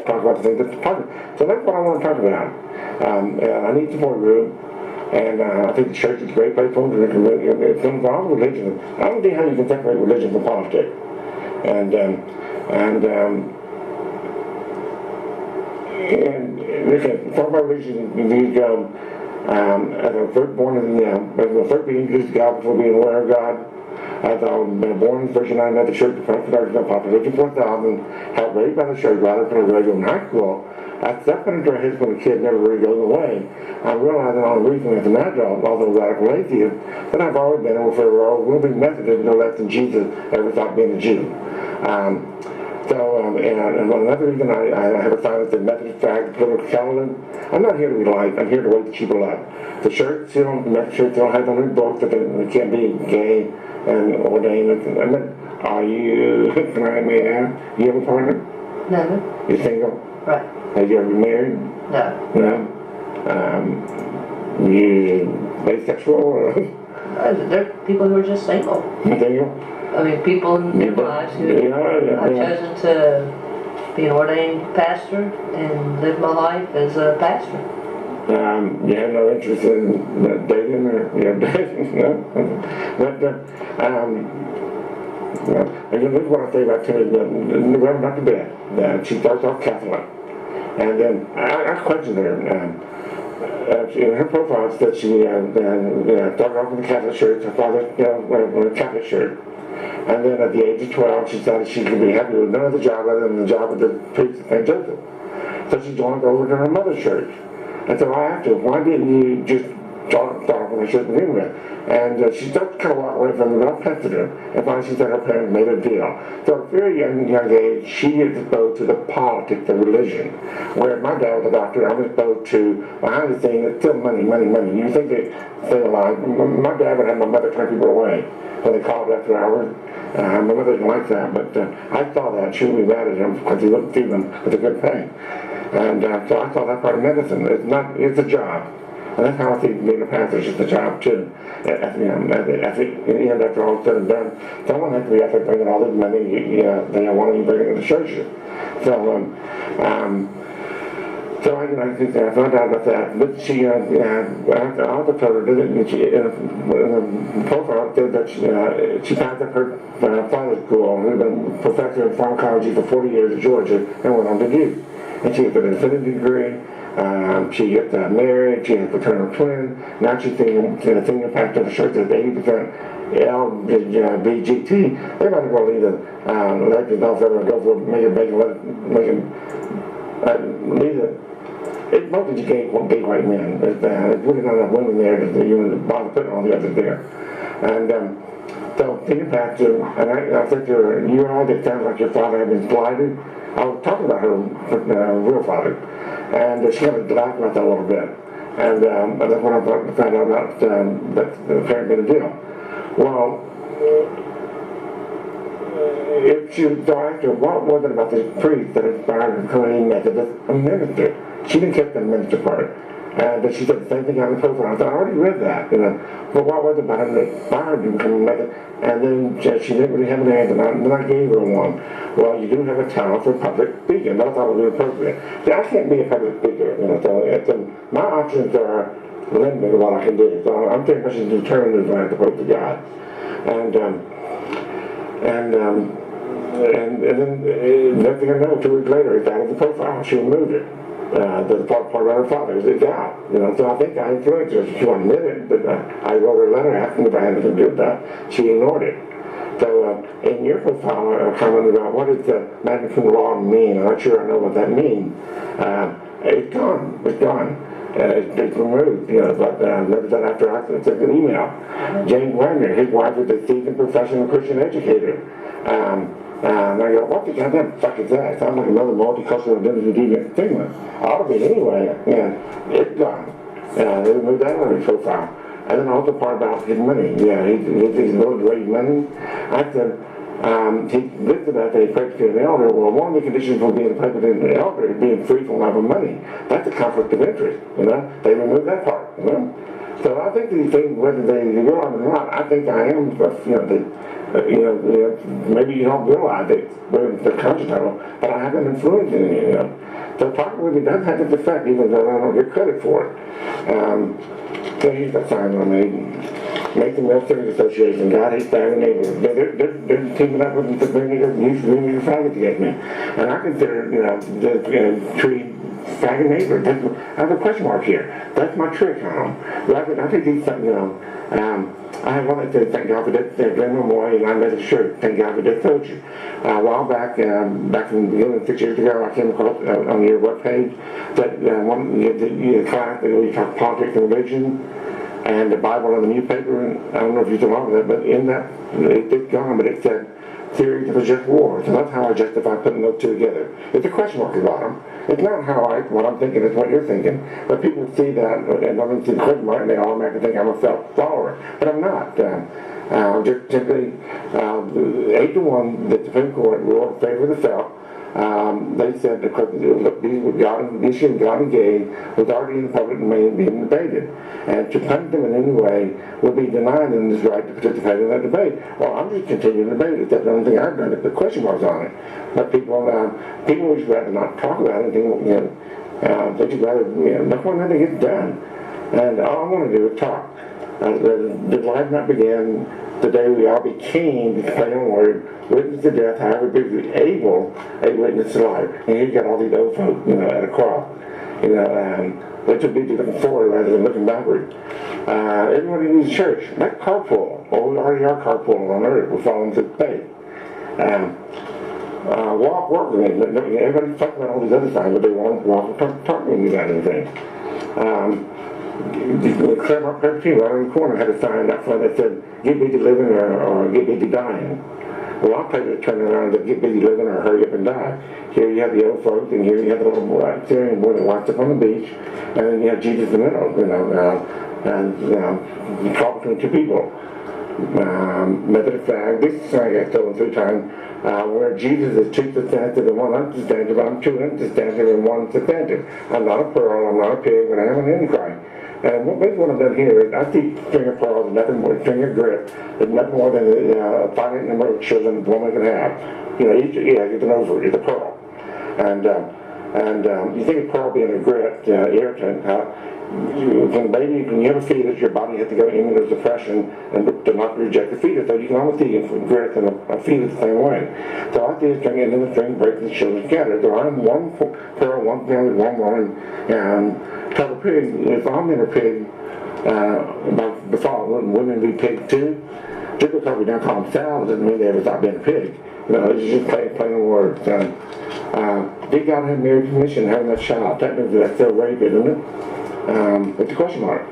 talk about the things that's positive. So that's what I want to talk about. I need support group. And I think the church is a great place for them to come from religion. I don't think how you can separate religion from politics. And listen, talk about religion, these as a first born as a first being introduced to God before being aware of God. As I was born in the first United Methodist Church, the first population 4,000, helped raised by the church right up until I graduated in high school. I stepped into a high school, the kid never really goes away. I realized that on the reason as an adult, although radical atheist, that I've always been a will be Methodist, no less than Jesus ever thought being a Jew. And another reason I have a silence in Methodist flag, the political calendar, I'm not here to be liked, I'm here to wake the people up. The church still, the Methodist church still has on their books that they can't be gay and ordained. I mean, are you, can I may ask, you have a partner? No. You're single? Right. Have you ever been married? No. No? You bisexual or? There are people who are just single. Single? I mean, people in their lives who have chosen to be an ordained pastor and live my life as a pastor. You have no interest in dating or you have dating? No? But, this is what I say about Timmy. The Reverend Dr. Beth, she starts off Catholic. And then I questioned her. In her profile, it said she started off in the Catholic Church. Her father went to Catholic Church. And then at the age of 12, she decided she could be happy with no other job other than the job of the priest at St. Joseph. So she joined over to her mother's church. And so I asked her, why didn't you just start with her church to begin with? And she started to kind of walk away from it, but I pestered her. And finally she said her parents made a deal. So at a very young age, she is exposed to the politics of religion. Whereas my dad was a doctor, I was exposed to, behind the scenes, it's still money, money, money. You think they stay alive. My dad would have my mother turn people away when they called after hours. My mother didn't like that, but I saw that. She would be mad at him because he wouldn't feed them with a good thing. And so I saw that part of medicine. It's a job. And that's how I see being a pastor is just a job too. At the end, after all is said and done, someone has to be out there bringing all this money they want to bring it to the churches. So I found out about that. But she, I also told her that in the profile said that she passed up her father's school and had been a professor in pharmacology for 40 years in Georgia and went on to do. And she has an affinity degree. She gets married. She has a fraternal twin. Now she's senior pastor of the church that's 80% LBGT. They might as well leave the elections off there and go for leave it. It's mostly gay white men. There's really not enough women there to even bother putting all the others there. And so senior pastor, and I said to her, you and I, it sounds like your father had been slighted. I was talking about her real father, and she kind of laughed about that a little bit. And that's when I found out about that the parent made a deal. Well, so I asked her, what was it about this priest that inspired her to become a Methodist minister? She didn't catch the minister part. And she said the same thing on the profile. I said, I already read that, But what was it about him that inspired her to become a Methodist? And then she didn't really have an answer, and then I gave her one. Well, you do have a talent for public speaking. That's all was appropriate. See, I can't be a public speaker, so my options are limited to what I can do. So I'm pretty much determined to approach to God. And then next thing I know, 2 weeks later, it's out of the profile. She removed it. The part about her father is out. So I think I influenced her. She won't admit it, but I wrote her a letter asking if I had anything to do with that. She ignored it. So in your profile, I commented about what does the Magna Cum Laude mean. I'm not sure I know what that means. It's gone. It's gone. It's removed, but never done after I sent an email. James Wagner, his wife is a seasoned professional Christian educator. And I go, what the goddamn fuck is that? It sounds like another multicultural identity deviant thing. Ought to be anyway. And it's gone. They removed that on his profile. And then also part about his money. Yeah, he's willing to raise money. I said, he listed as a Presbyterian elder. Well, one of the conditions for being a Presbyterian elder is being free from love of money. That's a conflict of interest. They removed that part. So I think these things, whether they realize it or not, I think I am, maybe you don't realize it, the conscious level, but I have an influence in you. So probably does have its effect, even though I don't get credit for it. So here's the sign I made. Make the World Service Association. God hates faggot neighbors. They're teaming up with them to bring me the faggot to get me. And I consider, the tree faggot neighbor. I have a question mark here. That's my trick on them. I think these, I have one that says, thank God for that, Glenn Moore, and I made a shirt, thank God for that soldier. A while back, back in the beginning, 6 years ago, I came across on your webpage that the class that we talk politics and religion, and the Bible and the newspaper, and I don't know if you saw that, but in that, it's gone, but it said, theories of a just war. So that's how I justify putting those two together. It's a question mark at the bottom. It's not what I'm thinking, it's what you're thinking. But people see that, and don't see the question mark, and they automatically think I'm a self-follower. But I'm not. Just simply, 8-1, the Supreme Court ruled in favor of the South. They said because the issue of God and gay was already in the public domain being debated, and to punish them in any way would be denying them this right to participate in that debate. Well, I'm just continuing to debate it. That's the only thing I've done. The question marks on it. But people would rather not talk about it. They just rather, that's one thing to get done. And all I want to do is talk. The life not began the day we all became, the plain word, witness to death, however be able a witness to life. And here you got all these old folk, at a cross. They should be looking forward rather than looking backward. Everybody needs a church. Like carpool. Well, we already are carpooling on earth. We're following through faith. Work with me. Everybody talks about all these other things, but they won't walk and talk with me about anything. The Claremont Presbyterian right on the corner had a sign up front that said, get busy living or get busy dying. Well, I'll take it turn around to get busy living or hurry up and die. Here you have the old folks, and here you have the little boy out there, and boy that walks up on the beach, and then you have Jesus in the middle, and talk between two people. Method of fact, this I got stolen 3 times, where Jesus is 2 substantive and 1 unsubstantive. I'm 2 unsubstantive and 1 substantive. I'm not a pearl, I'm not a pig, but I am an antichrist. And what I've done here is I see string of pearls and nothing more, string of grit is nothing more than a finite number of children a woman can have. Each it's an ovary, it's a pearl. And you think of pearl being a grit, irritant, when you have a fetus, your body has to go immunosuppression and to not reject the fetus. So you can almost see grit and a fetus the same way. So I see a string, and then the string breaks and the children scatter. So I'm 1 pearl, 1 family, 1 woman, and tell the pig, if I'm in a pig, by default, wouldn't women be pigs too? Just because we don't call them sows doesn't mean they ever stop being a pig. It's just plain words. Did God have marriage permission having that child? Technically, that's still rape, isn't it? It's a question mark.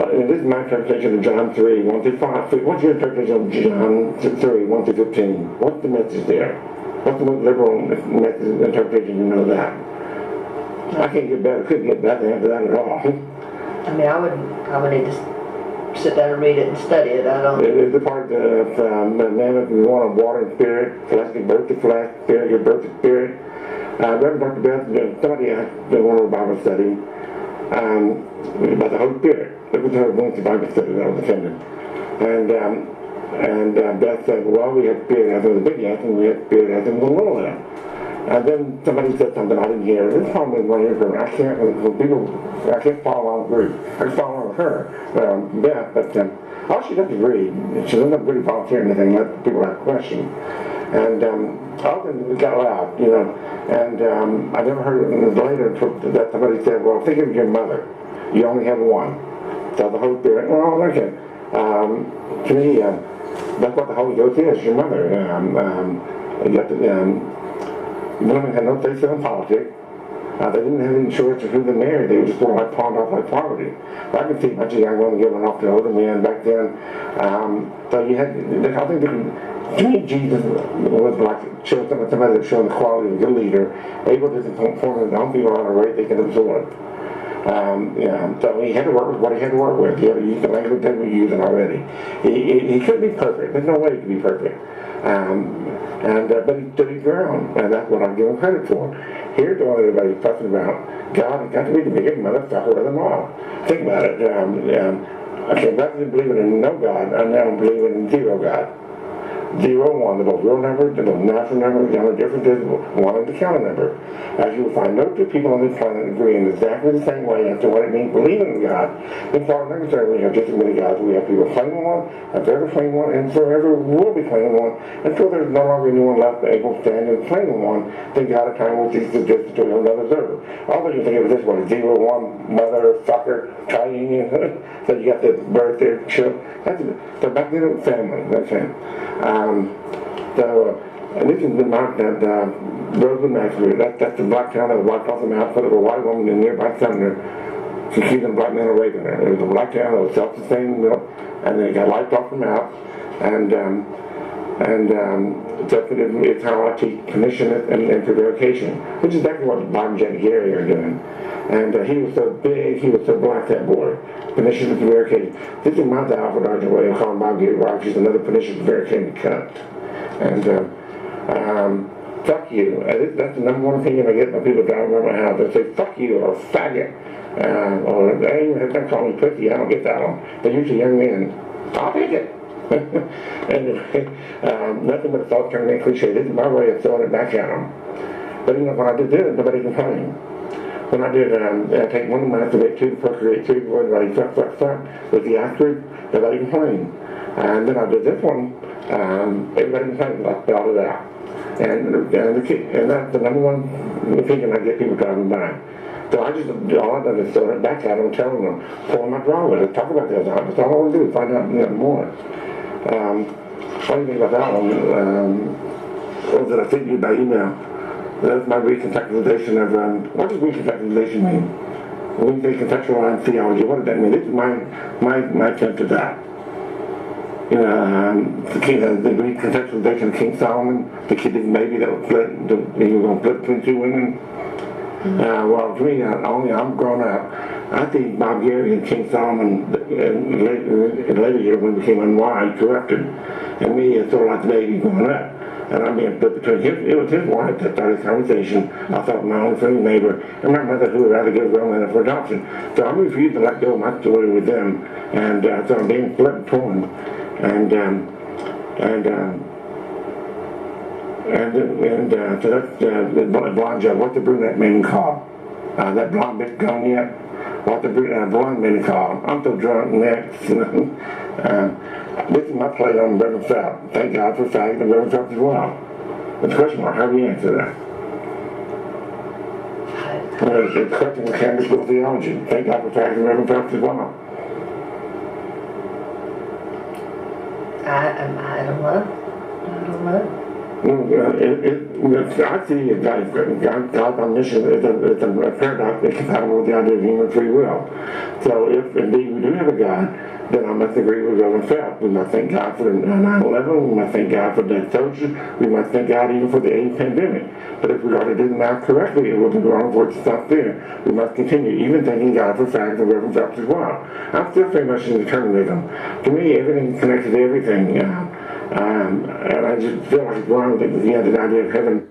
This is my interpretation of John 3, 1 through 5. What's your interpretation of John 3, 1 through 15? What's the message there? What's the most liberal message interpretation? You know that. I can't get better. Couldn't get better after that at all. I would need to sit down and read it and study it. I don't. It's the part of man if you want water and spirit, flesh give birth to flesh, spirit give birth to spirit. Reverend Dr. Beth, somebody asked in one of the Bible study about the Holy Spirit. It was her once Bible study that I was attending. And Beth said, well, we have spirit as in the big S, and we have spirit as in the little S. And then somebody said something I didn't hear. This probably is one of your I can't follow along the group. I can follow along with her, Beth, but all she does is read. She doesn't really volunteer anything, let people ask questions. And often it got loud, and I never heard it later that somebody said, well, think of your mother. You only have one. So the Holy Spirit, well, okay. To me, that's what the Holy Ghost is, your mother. Women had no say in politics. They didn't have any choice of who they married. They were just going pawned off like property. But I could see a bunch of young women giving off to older men back then. So you had, I think to me, Jesus was like somebody that showed the quality of a good leader, able to inform his own people on a rate they can absorb. So he had to work with what he had to work with. He had to use the language that we're using already. He couldn't be perfect. There's no way he could be perfect. But he stood his ground, and that's what I'm giving credit for. Here's what everybody's talking about. God has got to be the biggest motherfucker of them all. Think about it. Okay, rather than believing in no God, I'm now believing in zero God. 0, 1, they're both real numbers, they're both natural numbers, the only difference is 1 is the counter number. As you will find, no two people on this planet agree in exactly the same way as to what it means believing in God. In far necessarily, we have just as many gods. We have people claiming one, have ever claimed one, and forever will be claiming one until there's no longer anyone left able to stand and claim one. Then God at time will cease to exist to another server. Although you think of it this way, 0, 1, mother, fucker, triunion, so you got the birth there, chip. That's the back then family, that's him. And this is the mark that Rosewood Massacre. That's the black town that was wiped off the map because of a white woman in nearby Sumner. She accused a black man of raping her. It was a black town that was self-sustaining milk, and then it got wiped off the map. That's it's how I teach commission and prevarication, which is exactly what Bob and Jenny Gary are doing. And he was so big, he was so black, that boy. Pernicious and prevarication. This is my Alfred Argent way of calling Bob Gary Rock. She's another pernicious prevaricating cunt. And fuck you. That's the number one opinion I get when people drive around my house. They say, fuck you, or faggot. Or they even have to call me pussy. I don't get that one. They're usually young men. I'll take it. Anyway, nothing but a self-terminating cliche. This is my way of throwing it back at them. But you know, when I did this, nobody complained. When I did, I take 1 to masturbate, 2 to procreate, 3 to avoid like fuck with the actor, nobody complained. And then I did this one, everybody complained, I spelled it out. And that's the number one opinion I get people driving by. So all I done is throw it back at them and tell them, pull my draw, talk about this. That's all I want to do is find out more. What do you think about that one? What did I send you by email? That's my recontextualization of, what does recontextualization mean? When they contextualize theology, what does that mean? This is my attempt at that. You know, the recontextualization of King Solomon, the kid maybe that was split, he was going to split between 2 women. Well, for me, I'm grown up. I think Bob Gary and King Solomon in later years when he became unwise, corrupted. And me, it's sort of like the baby growing up. And I'm being put between him. It was his wife that started the conversation. I thought my own friendly neighbor and my mother who would rather give her own for adoption. So I'm refused to let go of my story with them. And so I'm being split and torn. So that's the blonde job. What's the brunette man called? That blonde bitch gone yet? What the blonde man called? I'm so drunk next. This is my play on Reverend Phelps. Thank God for fact and Reverend Phelps as well. But the question mark, how do you answer that? It's correcting the Cambridge School of Theology. Thank God for fact and Reverend Phelps as well. I don't know. I see God's omniscience is a paradox incompatible with the idea of human free will. So if indeed we do have a God, then I must agree with Reverend Phelps. We must thank God for 9/11, we must thank God for dead soldiers, we must thank God even for the AIDS pandemic. But if we are to do the math correctly, it will be wrong for it to stop there. We must continue, even thanking God for facts and Reverend Phelps as well. I'm still very much in determinism. To me, everything is connected to everything. And I just feel like it's wrong that he had an idea of heaven